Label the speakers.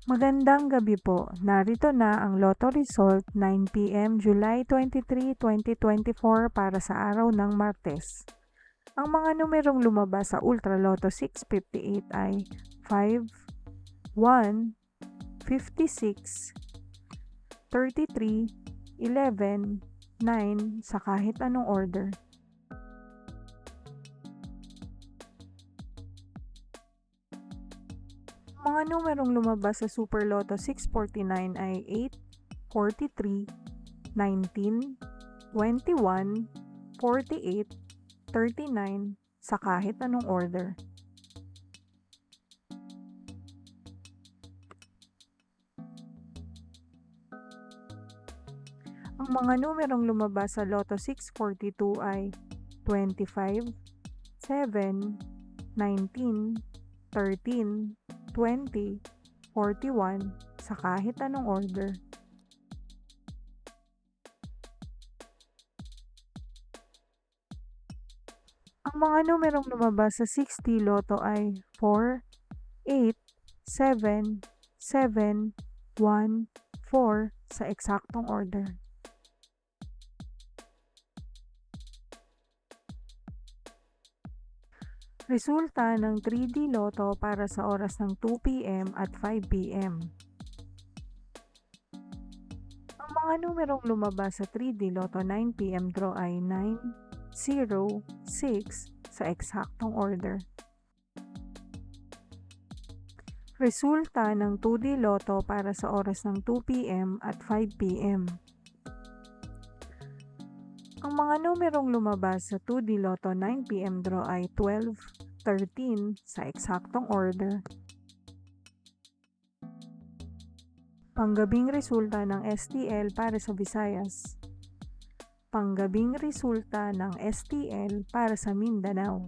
Speaker 1: Magandang gabi po. Narito na ang Lotto Result 9 p.m. July 23, 2024 para sa araw ng Martes. Ang mga numerong lumabas sa Ultra Lotto 658 ay 5, 1, 56, 33, 11, 9 sa kahit anong order. Mga numerong lumabas sa Super Lotto 649 ay 8, 43, 19, 21, 48, 39 sa kahit anong order. Ang mga numerong lumabas sa Lotto 642 ay 25, 7, 19, 13, 20, 41 sa kahit anong order. Ang mga numerong lumabas sa 60 Lotto ay 4, 8, 7, 7, 1, 4 sa eksaktong order. Resulta ng 3D Lotto para sa oras ng 2 p.m. at 5 p.m. Ang mga numerong lumabas sa 3D Lotto 9 p.m. draw ay 9, 0, 6 sa eksaktong order. Resulta ng 2D Lotto para sa oras ng 2 p.m. at 5 p.m. Ang mga numerong lumabas sa 2D Lotto 9 p.m. draw ay 12, 13 sa eksaktong order. Panggabing resulta ng STL para sa Visayas. Panggabing resulta ng STL para sa Mindanao.